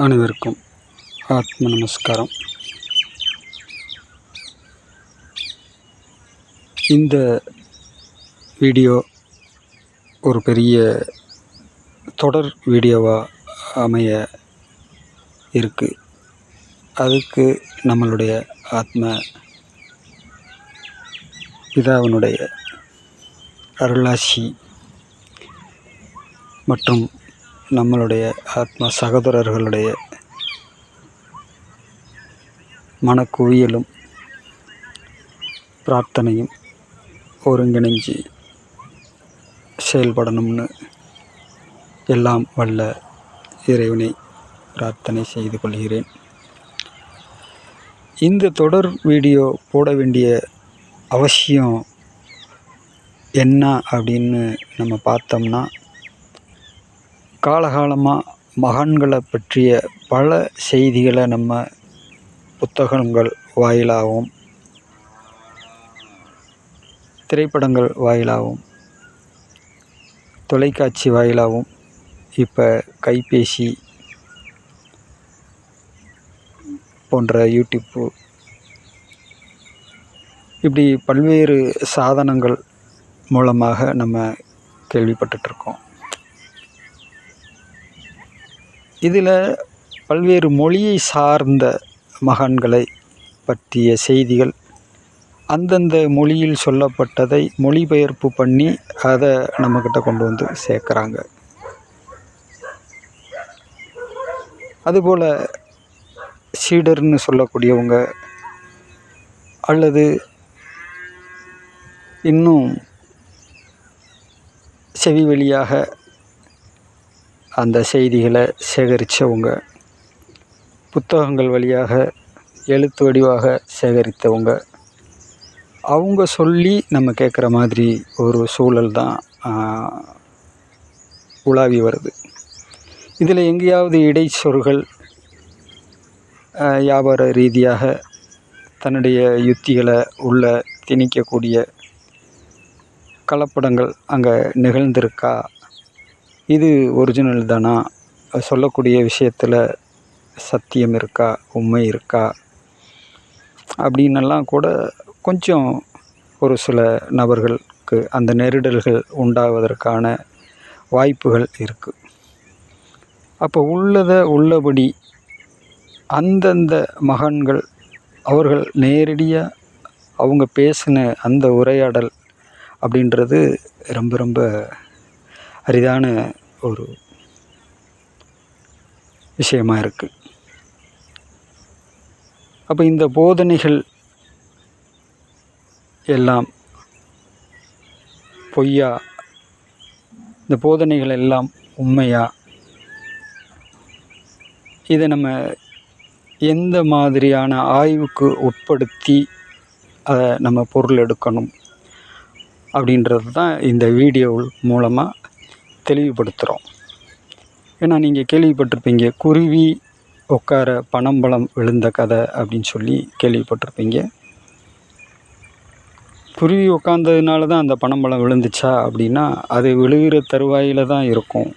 அனைவருக்கும் ஆத்ம நமஸ்காரம். இந்த வீடியோ ஒரு பெரிய தொடர் வீடியோவாக அமைய இருக்குது. அதுக்கு நம்மளுடைய ஆத்ம பிதாவினுடைய அருளாசி மற்றும் நம்மளுடைய ஆத்ம சகோதரர்களுடைய மனக்குவியலும் பிரார்த்தனையும் ஒருங்கிணைஞ்சு செயல்படணும்னு எல்லாம் வல்ல இறைவனை பிரார்த்தனை செய்து கொள்கிறேன். இந்த தொடர் வீடியோ போட வேண்டிய அவசியம் என்ன அப்படின்னு நம்ம பார்த்தோம்னா, காலகாலமாக மகான்களை பற்றிய பல செய்திகளை நம்ம புத்தகங்கள் வாயிலாகவும் திரைப்படங்கள் வாயிலாகவும் தொலைக்காட்சி வாயிலாகவும் இப்போ கைபேசி போன்ற யூடியூப்பு இப்படி பல்வேறு சாதனங்கள் மூலமாக நம்ம கேள்விப்பட்டுருக்கோம். இதில் பல்வேறு மொழியை சார்ந்த மகான்களை பற்றிய செய்திகள் அந்தந்த மொழியில் சொல்லப்பட்டதை மொழிபெயர்ப்பு பண்ணி அதை நம்மக்கிட்ட கொண்டு வந்து சேர்க்குறாங்க. அதுபோல் சீடர்னு சொல்லக்கூடியவங்க அல்லது இன்னும் செவி வழியாக அந்த செய்திகளை சேகரித்தவங்க, புத்தகங்கள் வழியாக எழுத்து வடிவாக சேகரித்தவங்க, அவங்க சொல்லி நம்ம கேட்குற மாதிரி ஒரு சூழல் தான் உலாவி வருது. இதில் எங்கேயாவது இடைச்சொற்கள் வியாபார ரீதியாக தன்னுடைய யுத்திகளை உள்ள திணிக்கக்கூடிய கலப்படங்கள் அங்கே நிகழ்ந்திருக்கா, இது ஒரிஜினல் தானா, சொல்லக்கூடிய விஷயத்தில் சத்தியம் இருக்கா, உண்மை இருக்கா அப்படின்னெல்லாம் கூட கொஞ்சம் ஒரு சில நபர்களுக்கு அந்த நெருடல்கள் உண்டாவதற்கான வாய்ப்புகள் இருக்குது. அப்போ உள்ளபடி அந்தந்த மகான்கள் அவர்கள் நேரடியாக அவங்க பேசின அந்த உரையாடல் அப்படின்றது ரொம்ப ரொம்ப அரிதான ஒரு விஷயமாக இருக்குது. அப்போ இந்த போதனைகள் எல்லாம் பொய்யா, இந்த போதனைகள் எல்லாம் உண்மையா, இதை நம்ம எந்த மாதிரியான ஆய்வுக்கு உட்படுத்தி அதை நம்ம பொருள் எடுக்கணும் அப்படின்றது தான் இந்த வீடியோ மூலமாக தெளிவுபடுத்துகிறோம். ஏன்னா நீங்கள் கேள்விப்பட்டிருப்பீங்க, குருவி உட்கார பனம்பழம் விழுந்த கதை அப்படின்னு சொல்லி கேள்விப்பட்டிருப்பீங்க. குருவி உட்காந்ததுனால தான் அந்த பனம்பழம் விழுந்துச்சா அப்படின்னா, அது விழுகிற தருவாயில் தான் இருக்கும்.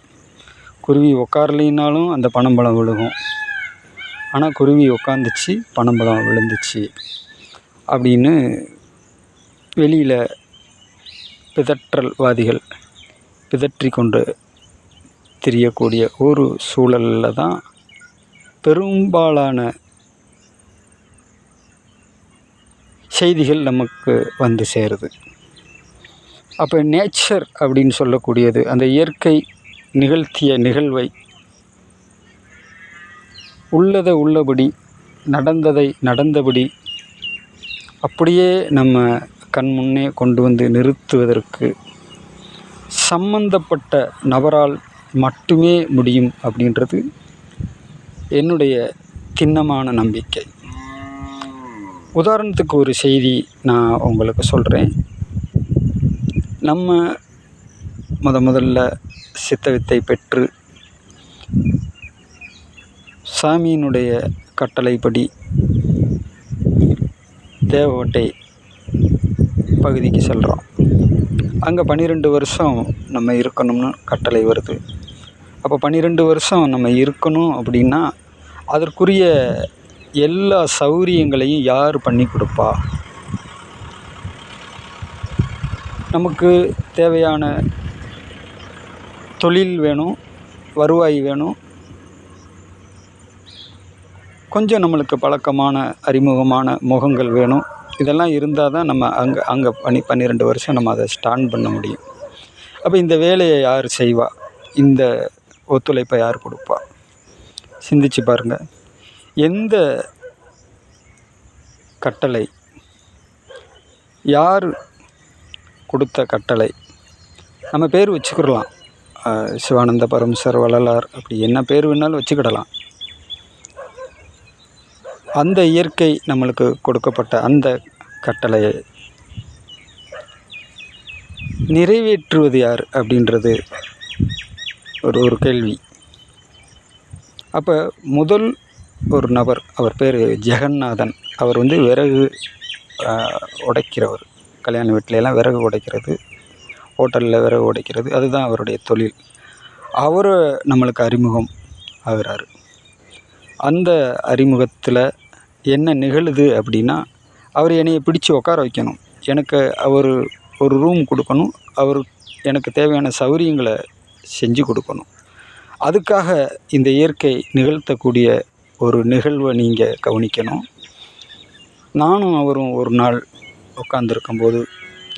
குருவி உட்காரலினாலும் அந்த பனம்பழம் விழுகும். ஆனால் குருவி உட்காந்துச்சு, பனம்பழம் விழுந்துச்சு அப்படின்னு வெளியில் பிதற்றல்வாதிகள் பிதற்றி கொண்டு தெரியக்கூடிய ஒரு சூழலில் தான் பெரும்பாலான செய்திகள் நமக்கு வந்து சேருது. அப்போ நேச்சர் அப்படின்னு சொல்லக்கூடியது அந்த இயற்கை நிகழ்த்திய நிகழ்வை உள்ளதை உள்ளபடி, நடந்ததை நடந்தபடி அப்படியே நம்ம கண் முன்னே கொண்டு வந்து நிறுத்துவதற்கு சம்பந்தப்பட்ட நபரால் மட்டுமே முடியும் அப்படின்றது என்னுடைய திண்ணமான நம்பிக்கை. உதாரணத்துக்கு ஒரு செய்தி நான் உங்களுக்கு சொல்கிறேன். நம்ம முதல்ல சித்தவித்தை பெற்று சாமியினுடைய கட்டளைப்படி தேவகோட்டை பகுதிக்கு செல்கிறோம். அங்கே 12 வருஷம் நம்ம இருக்கணும்னு கட்டளை வருது. அப்போ 12 வருஷம் நம்ம இருக்கணும் அப்படின்னா அதற்குரிய எல்லா சௌகரியங்களையும் யார் பண்ணி கொடுப்பா? நமக்கு தேவையான தொழில் வேணும், வருவாய் வேணும், கொஞ்சம் நம்மளுக்கு பழக்கமான அறிமுகமான முகங்கள் வேணும். இதெல்லாம் இருந்தால் தான் நம்ம அங்கே 12 வருஷம் நம்ம அதை ஸ்டாண்ட் பண்ண முடியும். அப்போ இந்த வேலையை யார் செய்வா? இந்த ஒத்துழைப்பை யார் கொடுப்பா? சிந்திச்சு பாருங்கள். எந்த கட்டளை, யார் கொடுத்த கட்டளை? நம்ம பேர் வச்சுக்கிடலாம், சிவானந்த பரமசர், வள்ளலார், அப்படி என்ன பேர் வேணாலும் வச்சுக்கிடலாம். அந்த இயற்கை நம்மளுக்கு கொடுக்கப்பட்ட அந்த கட்டளையை நிறைவேற்றுவது யார் அப்படின்றது ஒரு கேள்வி. அப்போ முதல் ஒரு நபர், அவர் பேர் ஜெகநாதன். அவர் விறகு உடைக்கிறவர். கல்யாண வீட்டிலலாம் விறகு உடைக்கிறது, ஹோட்டலில் விறகு உடைக்கிறது, அதுதான் அவருடைய தொழில். அவர் நம்மளுக்கு அறிமுகம் ஆகிறாரு. அந்த அறிமுகத்தில் என்ன நிகழுது அப்படின்னா, அவர் என்னையை பிடிச்சி உட்கார வைக்கணும், எனக்கு அவர் ஒரு ரூம் கொடுக்கணும், அவர் எனக்கு தேவையான சௌகரியங்களை செஞ்சு கொடுக்கணும். அதுக்காக இந்த இயற்கை நிகழ்த்தக்கூடிய ஒரு நிகழ்வை நீங்கள் கவனிக்கணும். நானும் அவரும் ஒரு நாள் உட்காந்துருக்கும்போது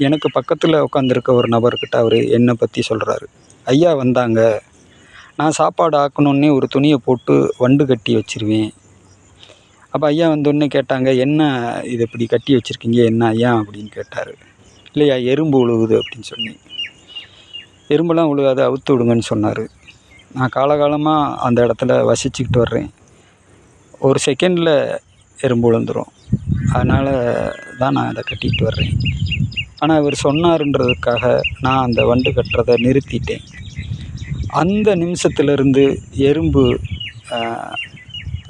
எனக்கு பக்கத்தில் உட்காந்துருக்க ஒரு நபர்கிட்ட அவர் என்னை பற்றி சொல்கிறாரு. ஐயா வந்தாங்க, நான் சாப்பாடு ஆக்கணுன்னே ஒரு துணியை போட்டு வண்டு கட்டி வச்சிருவேன். அப்போ ஐயா வந்தோடனே கேட்டாங்க, என்ன இது இப்படி கட்டி வச்சுருக்கீங்க, என்ன ஐயா அப்படின்னு கேட்டார். இல்லையா, எறும்பு உழுகுது அப்படின்னு சொன்னேன். எறும்பெல்லாம் உழுகாது, அவுத்து விடுங்கன்னு சொன்னார். நான் காலகாலமாக அந்த இடத்துல வசிச்சுக்கிட்டு வர்றேன். ஒரு செகண்டில் எறும்பு விழுந்துடும், அதனால் தான் நான் அதை கட்டிக்கிட்டு வர்றேன். ஆனால் இவர் சொன்னாருன்றதுக்காக நான் அந்த வண்டு கட்டுறதை நிறுத்திட்டேன். அந்த நிமிஷத்துலேருந்து எறும்பு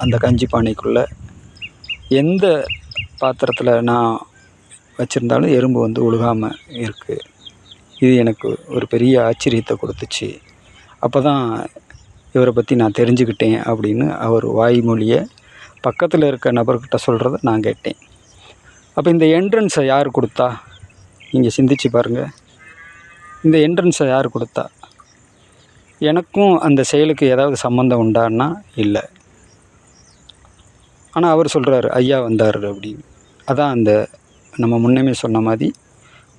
அந்த கஞ்சி பானைக்குள்ளே எந்த பாத்திரத்தில் நான் வச்சுருந்தாலும் எறும்பு உழுகாமல் இருக்குது. இது எனக்கு ஒரு பெரிய ஆச்சரியத்தை கொடுத்துச்சு. அப்போ தான் இவரை பற்றி நான் தெரிஞ்சுக்கிட்டேன் அப்படின்னு அவர் வாய்மொழியை பக்கத்தில் இருக்க நபர்கிட்ட சொல்கிறத நான் கேட்டேன். அப்போ இந்த என்ட்ரன்ஸை யார் கொடுத்தா? நீங்கள் சிந்திச்சு பாருங்கள். இந்த என்ட்ரன்ஸை யார் கொடுத்தா? எனக்கும் அந்த செயலுக்கு ஏதாவது சம்மந்தம் உண்டான்னா இல்லை. ஆனால் அவர் சொல்கிறாரு, ஐயா வந்தார் அப்படின்னு. அதான் அந்த நம்ம முன்னமே சொன்ன மாதிரி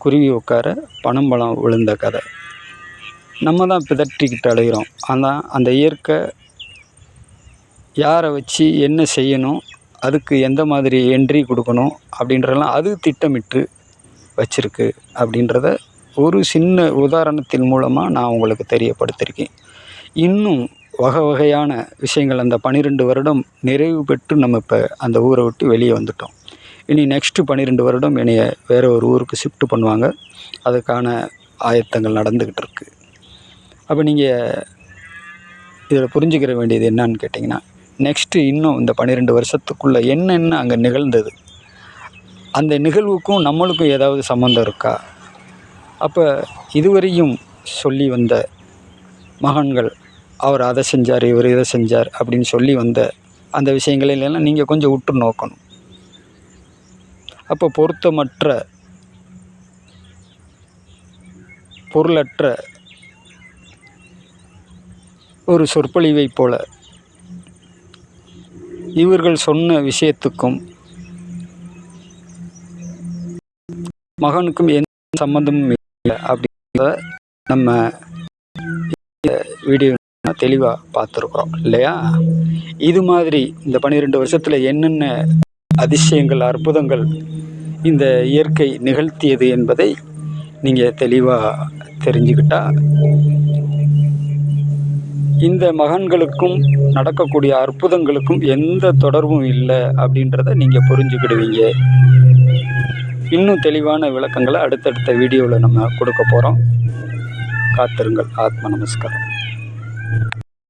குருவி உட்கார பனம்பழம் விழுந்த கதை. நம்ம தான் பிதற்றிக்கிட்டு அலைகிறோம். ஆனால் அந்த இயற்கை யாரை வச்சு என்ன செய்யணும், அதுக்கு எந்த மாதிரி என்ட்ரி கொடுக்கணும் அப்படின்றதெல்லாம் அது திட்டமிட்டு வச்சிருக்கு அப்படின்றத ஒரு சின்ன உதாரணத்தின் மூலமாக நான் உங்களுக்கு தெரியப்படுத்தியிருக்கேன். இன்னும் வகை வகையான விஷயங்கள் அந்த 12 வருடம் நிறைவு பெற்று நம்ம இப்போ அந்த ஊரை விட்டு வெளியே வந்துட்டோம். இனி நெக்ஸ்ட்டு 12 வருடம் என்னைய வேறு ஒரு ஊருக்கு ஷிஃப்ட் பண்ணுவாங்க. அதுக்கான ஆயத்தங்கள் நடந்துக்கிட்டு இருக்குது. அப்போ நீங்கள் இதில் புரிஞ்சுக்கிற வேண்டியது என்னன்னு கேட்டிங்கன்னா, நெக்ஸ்ட்டு இன்னும் இந்த 12 வருஷத்துக்குள்ளே என்னென்ன அங்கே நிகழ்ந்தது, அந்த நிகழ்வுக்கும் நம்மளுக்கும் ஏதாவது சம்மந்தம் இருக்கா? அப்போ இதுவரையும் சொல்லி வந்த மகான்கள், அவர் அதை செஞ்சார், இவர் இதை செஞ்சார் அப்படின்னு சொல்லி வந்த அந்த விஷயங்களெல்லாம் நீங்கள் கொஞ்சம் உற்று நோக்கணும். அப்போ பொருத்தமற்ற, பொருளற்ற ஒரு சொற்பொழிவை போல இவர்கள் சொன்ன விஷயத்துக்கும் மகனுக்கும் எந்த சம்மந்தமும் இல்லை அப்படின்றத நம்ம வீடியோ தெளிவாக பார்த்துருக்குறோம் இல்லையா? இது மாதிரி இந்த 12 வருஷத்தில் என்னென்ன அதிசயங்கள், அற்புதங்கள் இந்த இயற்கை நிகழ்த்தியது என்பதை நீங்கள் தெளிவாக தெரிஞ்சுக்கிட்டால் இந்த மகான்களுக்கும் நடக்கக்கூடிய அற்புதங்களுக்கும் எந்த தொடர்பும் இல்லை அப்படின்றத நீங்கள் புரிஞ்சுக்கிடுவீங்க. இன்னும் தெளிவான விளக்கங்களை அடுத்தடுத்த வீடியோவில் நம்ம கொடுக்க போகிறோம். காத்திருங்கள். ஆத்ம நமஸ்காரம்.